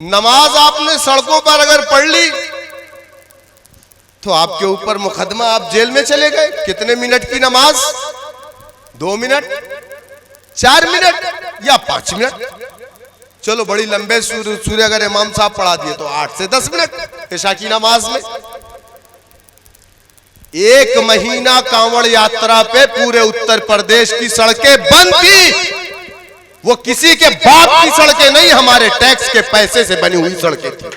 नमाज आपने सड़कों पर अगर पढ़ ली तो आपके ऊपर मुकदमा, आप जेल में चले गए। कितने मिनट की नमाज? 2 मिनट, 4 मिनट या 5 मिनट? चलो बड़ी लंबे सूर्य अगर इमाम साहब पढ़ा दिए तो 8 से 10 मिनट ईशा की नमाज में। 1 महीना कांवड़ यात्रा पे पूरे उत्तर प्रदेश की सड़कें बंद थी। वो किसी के बाप की सड़कें नहीं, हमारे टैक्स के पैसे से बनी हुई सड़कें थी।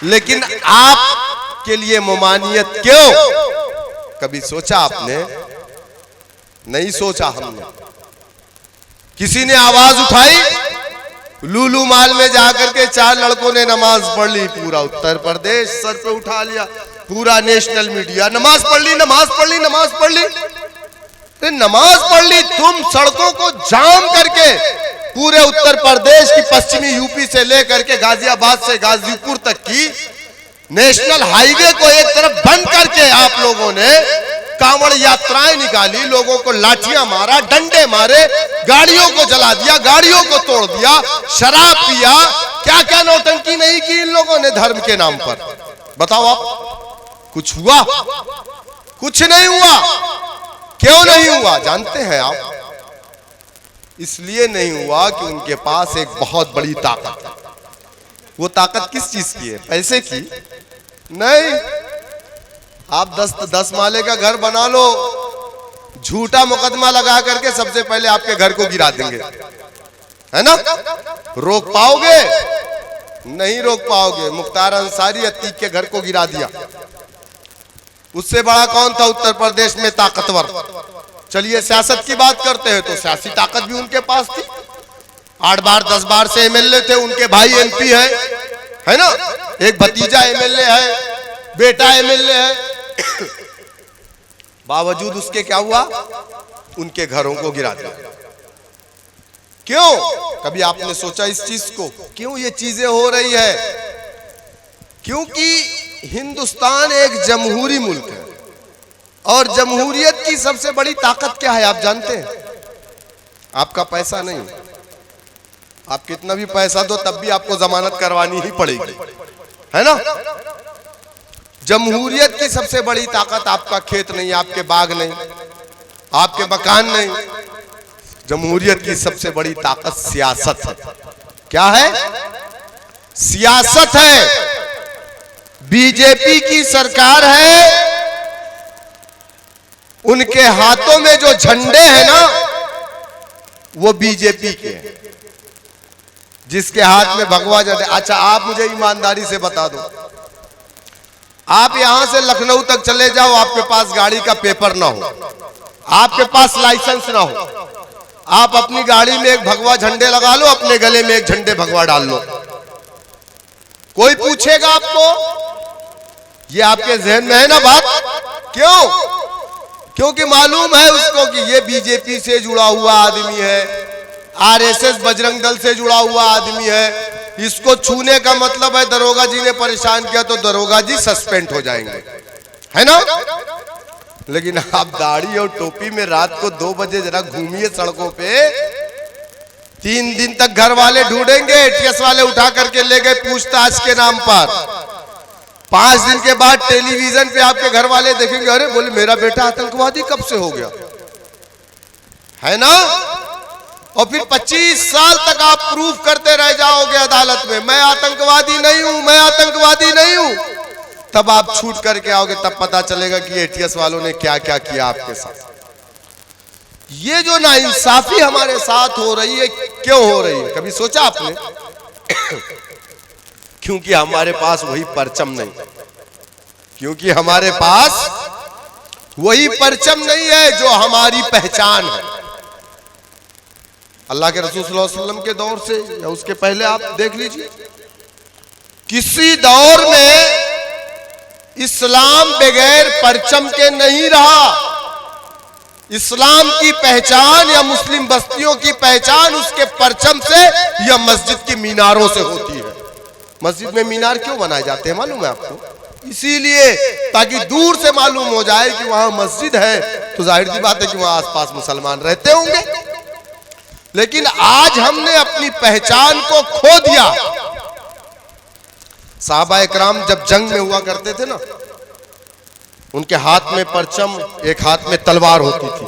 लेकिन आपके लिए ममानियत क्यों? कभी सोचा आपने? नहीं सोचा हमने। किसी ने आवाज उठाई? लूलू माल में जाकर के 4 लड़कों ने नमाज पढ़ ली। पूरा उत्तर प्रदेश सर पे उठा लिया, पूरा नेशनल मीडिया नमाज पढ़ ली, नमाज पढ़ ली, नमाज पढ़ ली। नमाज पढ़ ली, तुम सड़कों को जाम करके पूरे उत्तर प्रदेश की पश्चिमी यूपी से लेकर के गाजियाबाद से गाजीपुर तक की नेशनल हाईवे को एक तरफ बंद करके आप लोगों ने कांवड़ यात्राएं निकाली, लोगों को लाठियां मारा, डंडे मारे, गाड़ियों को जला दिया, गाड़ियों को तोड़ दिया, शराब पिया, क्या क्या नौटंकी नहीं की इन लोगों ने धर्म के नाम पर। बताओ आप, कुछ हुआ? कुछ नहीं हुआ। क्यों नहीं हुआ जानते हैं आप? इसलिए नहीं हुआ कि उनके पास एक बहुत बड़ी ताकत है। वो ताकत किस चीज की है? पैसे की नहीं। आप 10 माले का घर बना लो, झूठा मुकदमा लगा करके सबसे पहले आपके घर को गिरा देंगे, है ना? रोक पाओगे? नहीं रोक पाओगे। मुख्तार अंसारी अतीक के घर को गिरा दिया। उससे बड़ा कौन था उत्तर प्रदेश में ताकतवर? चलिए सियासत की बात करते हैं तो सियासी ताकत भी उनके पास थी। 8 बार 10 बार से एमएलए थे, उनके भाई एमपी है ना? एक भतीजा एमएलए है, बेटा एमएलए है। बावजूद उसके क्या हुआ? उनके घरों को गिरा दिया। क्यों? कभी आपने सोचा इस चीज को? क्यों ये चीजें हो रही है? क्योंकि हिंदुस्तान एक जमहूरी मुल्क है और जमहूरियत की सबसे बड़ी ताकत क्या है आप जानते हैं? आपका पैसा नहीं। आप कितना भी पैसा दो तब भी आपको जमानत करवानी ही पड़ेगी, है ना? जमहूरियत की सबसे बड़ी ताकत आपका खेत नहीं, आपके बाग नहीं, आपके मकान नहीं। जमहूरियत की सबसे बड़ी ताकत सियासत है। क्या है? सियासत है। बीजेपी की सरकार है, उनके हाथों में जो झंडे हैं ना वो बीजेपी के हैं। जिसके हाथ में भगवा झंडे। अच्छा आप मुझे ईमानदारी से बता दो, आप यहां से लखनऊ तक चले जाओ, आपके पास गाड़ी का पेपर ना हो, आपके पास लाइसेंस ना हो, आप अपनी गाड़ी में एक भगवा झंडे लगा लो, अपने गले में एक झंडे भगवा डाल लो, कोई पूछेगा आपको? ये आपके जहन में है ना बात? क्यों? क्योंकि मालूम है उसको कि ये बीजेपी से जुड़ा हुआ आदमी है, आरएसएस बजरंग दल से जुड़ा हुआ आदमी है। इसको छूने का मतलब है दरोगा जी ने परेशान किया तो दरोगा जी सस्पेंड हो जाएंगे, है ना? लेकिन आप दाढ़ी और टोपी में रात को 2 बजे जरा घूमिए सड़कों पे, 3 दिन तक घर वाले ढूंढेंगे, एटीएस वाले उठा करके ले गए पूछताछ के नाम पर। 5 दिन के बाद टेलीविजन पे आपके घर वाले देखेंगे, अरे बोले मेरा बेटा आतंकवादी कब से हो गया, है ना? और फिर 25 साल तक आप प्रूफ करते रह जाओगे अदालत में, मैं आतंकवादी नहीं हूं, मैं आतंकवादी नहीं हूं। तब आप छूट करके आओगे, तब पता चलेगा कि एटीएस वालों ने क्या क्या किया आपके साथ। ये जो नाइंसाफी हमारे साथ हो रही है, क्यों हो रही है? कभी सोचा आपने? क्योंकि हमारे पास वही परचम नहीं, क्योंकि हमारे पास वही परचम नहीं है जो हमारी पहचान है। अल्लाह के रसूल सल्लल्लाहु अलैहि वसल्लम के दौर से या उसके पहले आप देख लीजिए, किसी दौर में इस्लाम बगैर परचम के नहीं रहा। इस्लाम की पहचान या मुस्लिम बस्तियों की पहचान उसके परचम से या मस्जिद की मीनारों से होती है। मस्जिद में मीनार क्यों बनाए जाते हैं मालूम है आपको? इसीलिए ताकि दूर से मालूम हो जाए कि वहां मस्जिद है, तो जाहिर सी बात है कि वहां आसपास मुसलमान रहते होंगे। लेकिन आज हमने अपनी पहचान को खो दिया। साहबा इकराम जब जंग में हुआ करते थे ना, उनके हाथ में परचम, एक हाथ में तलवार होती थी,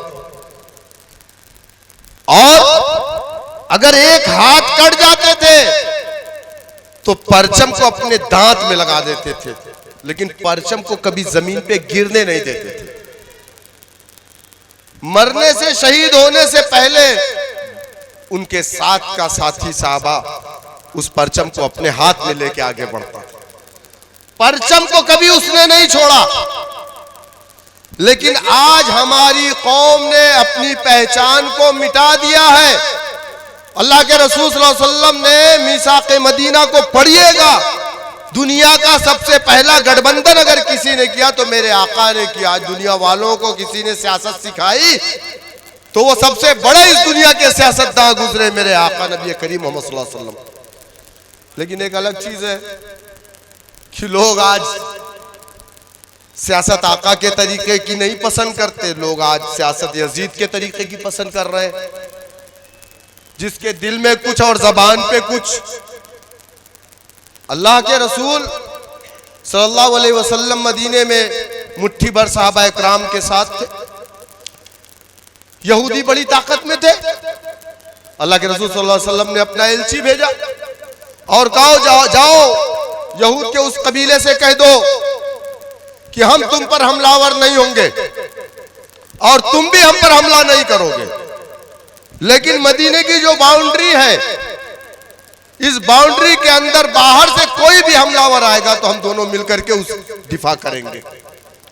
और अगर एक हाथ कट जाते थे तो परचम को अपने दांत में लगा देते थे, लेकिन परचम को कभी जमीन पे गिरने नहीं देते थे। मरने से, शहीद होने से पहले उनके साथ का साथी साहबा उस परचम को अपने हाथ में लेके आगे बढ़ता था। परचम को कभी उसने नहीं छोड़ा। लेकिन आज हमारी कौम ने अपनी पहचान को मिटा दिया है। अल्लाह के रसूल सल्लल्लाहु अलैहि वसल्लम ने मीसाक़े मदीना को पढ़िएगा, दुनिया का सबसे पहला गठबंधन अगर किसी ने किया तो मेरे आका ने किया। आज दुनिया वालों को किसी ने सियासत सिखाई तो वो सबसे बड़े इस दुनिया के सियासतदान गुजरे मेरे आका नबी करीम मोहम्मद सल्लल्लाहु अलैहि वसल्लम। लेकिन एक अलग चीज है कि लोग आज सियासत आका के तरीके की नहीं पसंद करते, लोग आज सियासत यजीद के तरीके की पसंद कर रहे हैं, जिसके दिल में कुछ और जबान पे कुछ। अल्लाह के रसूल सल्लल्लाहु अलैहि वसल्लम मदीने में मुट्ठी भर सहाबा इकराम के साथ थे। यहूदी बड़ी ताकत में थे। अल्लाह के रसूल सल्लल्लाहु अलैहि वसल्लम ने अपना एलची भेजा और कहा, जाओ यहूद के उस कबीले से कह दो कि हम तुम पर हमलावर नहीं होंगे और तुम भी हम पर हमला नहीं करोगे, लेकिन मदीने की जो बाउंड्री है, इस बाउंड्री के अंदर बाहर से कोई भी हमलावर आएगा तो हम दोनों मिलकर के उस दिफा करेंगे,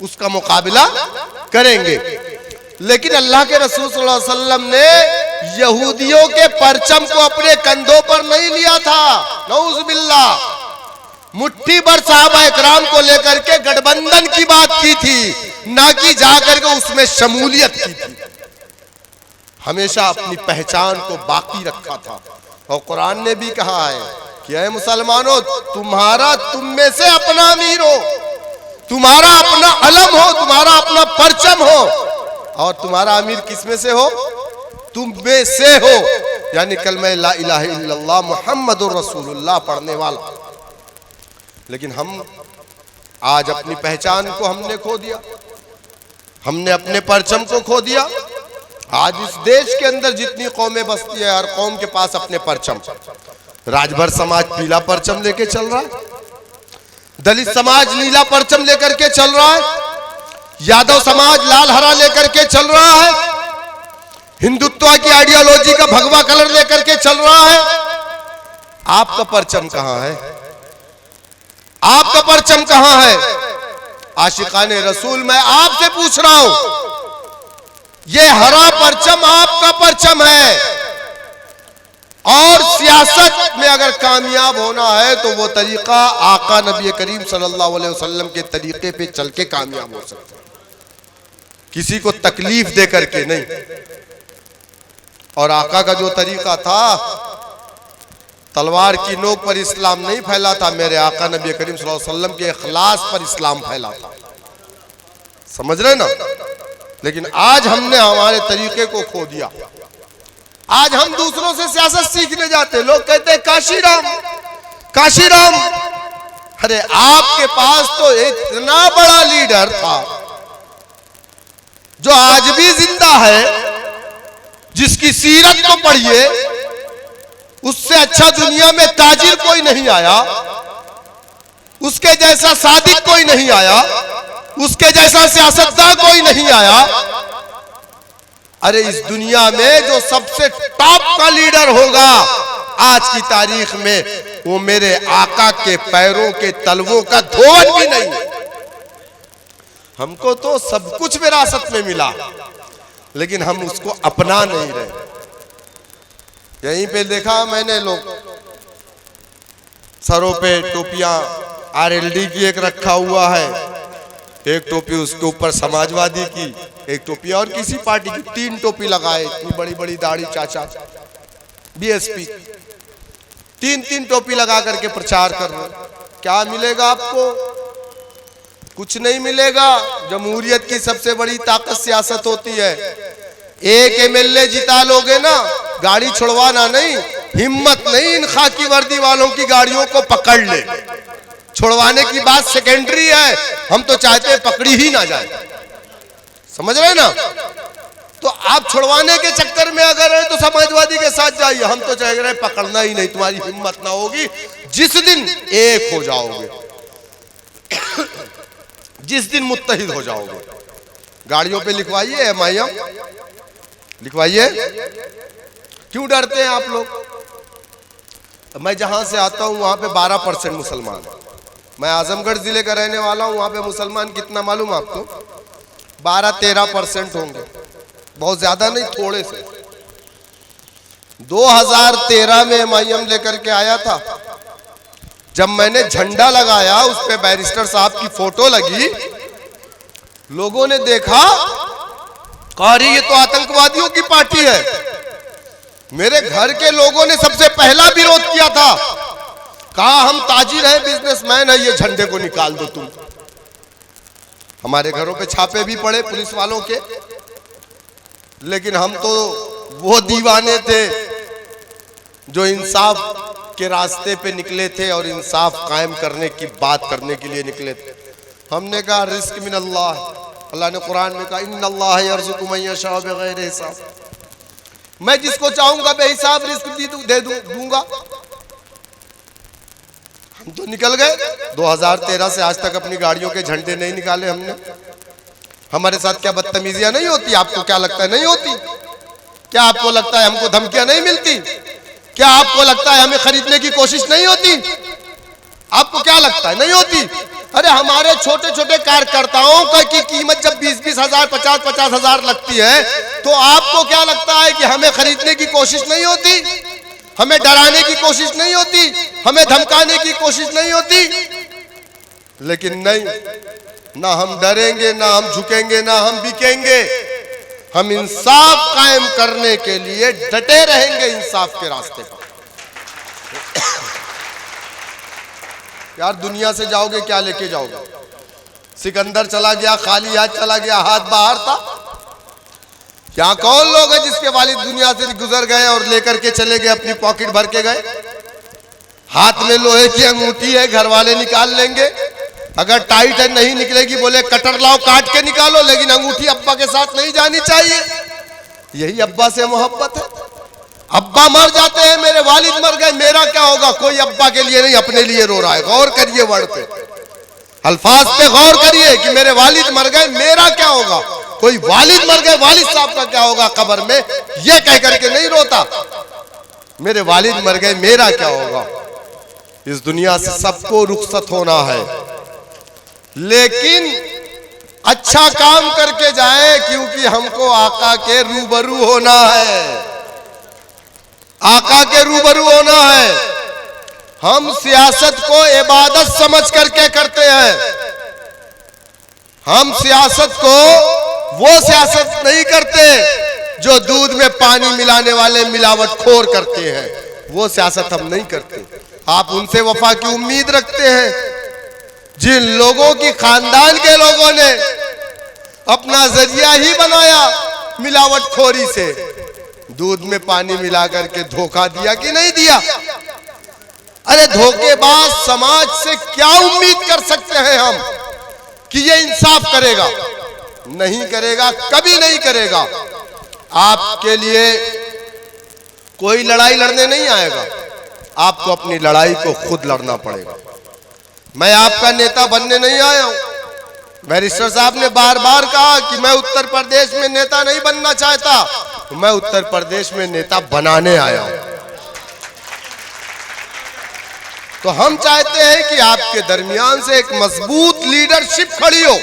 उसका मुकाबला करेंगे। लेकिन अल्लाह के रसूल सल्लल्लाहु अलैहि वसल्लम ने यहूदियों के परचम को अपने कंधों पर नहीं लिया था, नऊज़ बिल्लाह। मुट्ठी भर सहाबा इकराम को लेकर के गठबंधन की बात की थी, ना कि जाकर के उसमें शमूलियत की थी। हमेशा अपनी पहचान को बाकी रखा था। और कुरान ने भी कहा है कि ऐ मुसलमानों, तुम्हारा तुम में से अपना अमीर हो, तुम्हारा अपना अलम हो, तुम्हारा अपना परचम हो, और तुम्हारा अमीर किस में से हो? तुम में से हो, यानी कलमा ला इलाहा इल्लल्लाह मुहम्मदुर रसूलुल्लाह पढ़ने वाला। लेकिन हम आज अपनी पहचान को हमने खो दिया, हमने अपने परचम को खो दिया। आज इस देश के अंदर जितनी कौमें बसती है, हर कौम के पास अपने परचम। राजभर समाज पीला परचम लेके चल रहा है, दलित समाज नीला परचम लेकर के चल रहा है, यादव समाज लाल हरा लेकर के चल रहा है, हिंदुत्व की आइडियोलॉजी का भगवा कलर लेकर के चल रहा है। आपका परचम कहां है? आपका परचम कहां है? आशिकाने रसूल, मैं आपसे पूछ रहा हूं, ये हरा परचम आपका परचम है। और सियासत में अगर कामयाब होना है तो वो तरीका आका नबी करीम सल्लल्लाहु अलैहि वसल्लम के तरीके पे चल के कामयाब हो सकता है, किसी को तकलीफ दे करके नहीं। और आका का जो तरीका था, तलवार की नोक पर इस्लाम नहीं फैला था, मेरे आका नबी करीम सल्लल्लाहु अलैहि वसल्लम के इखलास पर इस्लाम फैला था। समझ रहे ना? लेकिन आज हमने हमारे तरीके को खो दिया। आज हम दूसरों से सियासत सीखने जाते, लोग कहते हैं काशीराम, काशीराम। अरे आपके पास तो इतना बड़ा लीडर था जो आज भी जिंदा है, जिसकी सीरत को पढ़िए, उससे अच्छा दुनिया में ताजिर कोई नहीं आया, उसके जैसा सादिक कोई नहीं आया, उसके जैसा सियासतदान कोई नहीं आया। अरे इस दुनिया में जो सबसे टॉप का लीडर होगा आज की तारीख में, वो मेरे आका के पैरों के तलवों का धोवन भी नहीं है। हमको तो सब कुछ विरासत में मिला, लेकिन हम उसको अपना नहीं रहे। यहीं पे देखा मैंने, लोग सरों पे टोपियां आरएलडी की एक रखा हुआ है, एक टोपी उसके ऊपर समाजवादी की, एक टोपी और किसी पार्टी की, 3 टोपी लगाए, इतनी बड़ी बड़ी दाढ़ी, चाचा बीएसपी, 3 टोपी लगा करके प्रचार कर रहे। क्या मिलेगा आपको? कुछ नहीं मिलेगा। जमहूरियत की सबसे बड़ी ताकत सियासत होती है। एक एमएलए जिता लोगे ना गाड़ी छुड़वाना नहीं, हिम्मत नहीं इन खाकी वर्दी वालों की गाड़ियों को पकड़ ले। छुड़वाने की बात सेकेंडरी है, हम तो चाहते हैं पकड़ी ही ना जाए, समझ रहे ना। तो आप छुड़वाने के चक्कर में अगर है तो समाजवादी के साथ जाइए, हम तो चाह रहे हैं पकड़ना ही नहीं, तुम्हारी हिम्मत ना होगी जिस दिन एक हो जाओगे, जिस दिन मुत्तहिद हो जाओगे। गाड़ियों पे लिखवाइए MIM, लिखवाइए। क्यों डरते हैं आप लोग? मैं जहां से आता हूं वहां पे 12% मुसलमान है। मैं आजमगढ़ जिले का रहने वाला हूं, वहां पे मुसलमान कितना मालूम आपको? 12-13% होंगे, बहुत ज्यादा नहीं, थोड़े से। 2013 में MIM लेकर के आया था, जब मैंने झंडा लगाया उस पे बैरिस्टर साहब की फोटो लगी, लोगों ने देखा, कहा ये तो आतंकवादियों की पार्टी है। मेरे घर के लोगों ने सबसे पहला विरोध किया था, कहा हम ताजिर हैं, बिजनेसमैन है, ये झंडे को निकाल दो तुम। हमारे घरों पे छापे भी पड़े पुलिस वालों के, लेकिन हम तो वो दीवाने थे जो इंसाफ के रास्ते पे निकले थे और इंसाफ कायम करने की बात करने के लिए निकले थे। हमने कहा रिस्क मिन अल्लाह, अल्लाह ने कुरान में कहा इन्नल्लाह यर्ज़ुक़ु मन यशाअ बिग़ैरि हिसाब, मैं जिसको चाहूंगा बेहिसाब रिस्क दे दूंगा। हम तो निकल गए, 2013 से आज तक अपनी गाड़ियों के झंडे नहीं निकाले हमने। हमारे साथ क्या बदतमीजियां नहीं होती? आपको क्या लगता है नहीं होती? क्या आपको लगता है हमको धमकियां नहीं मिलती? क्या आपको लगता है हमें खरीदने की कोशिश नहीं होती? आपको क्या लगता है नहीं होती? अरे हमारे छोटे छोटे कार्यकर्ताओं की कीमत जब 20-20 हजार 50-50 हजार लगती है, तो आपको क्या लगता है कि हमें खरीदने की कोशिश नहीं होती? हमें डराने की कोशिश नहीं होती? हमें धमकाने की कोशिश नहीं होती? लेकिन नहीं, ना हम डरेंगे, ना हम झुकेंगे, ना हम बिकेंगे। हम इंसाफ कायम करने के लिए डटे रहेंगे, इंसाफ के रास्ते पर। यार दुनिया से जाओगे क्या लेके जाओगे? सिकंदर चला गया, खाली हाथ चला गया, हाथ बाहर था। यहाँ कौन लोग हैं जिसके वालिद दुनिया से गुजर गए और लेकर के चले गए, अपनी पॉकेट भर के गए? हाथ में लोहे की अंगूठी है, घर वाले निकाल लेंगे। अगर टाइट है नहीं निकलेगी, बोले कटर लाओ काट के निकालो, लेकिन अंगूठी अब्बा के साथ नहीं जानी चाहिए। यही अब्बा से मोहब्बत है। अब्बा मर जाते हैं, मेरे वालिद मर गए, मेरा क्या होगा? कोई अब्बा के लिए नहीं, अपने लिए रो रहा है। गौर करिए वर्ड पे, अल्फाज पे गौर करिए कि मेरे वालिद मर गए, मेरा क्या होगा? कोई वालिद मर गए, वालिद साहब का क्या होगा कब्र में, ये कह करके नहीं रोता। मेरे वालिद मर गए, मेरा क्या होगा? इस दुनिया से सबको रुखसत होना है, लेकिन अच्छा काम करके जाए, क्योंकि हमको आका के रूबरू होना है। आका के रूबरू होना है। हम सियासत को इबादत समझ करके करते हैं। हम सियासत को वो सियासत नहीं करते जो दूध में पानी मिलाने वाले मिलावटखोर करते हैं, वो सियासत हम नहीं करते। आप उनसे वफा की उम्मीद रखते हैं जिन लोगों की खानदान के लोगों ने अपना जरिया ही बनाया मिलावटखोरी से। दूध में पानी मिला करके धोखा दिया कि नहीं दिया? अरे धोखेबाज समाज से क्या उम्मीद कर सकते हैं हम कि ये इंसाफ करेगा? नहीं करेगा, कभी नहीं करेगा। आपके लिए कोई लड़ाई लड़ने नहीं आएगा, आपको अपनी लड़ाई को खुद लड़ना पड़ेगा। मैं आपका नेता बनने नहीं आया हूं। बैरिस्टर साहब ने बार बार कहा कि मैं उत्तर प्रदेश में नेता नहीं बनना चाहता, मैं उत्तर प्रदेश में नेता बनाने आया हूं। तो हम चाहते हैं कि आपके दरमियान से एक मजबूत लीडरशिप खड़ी हो।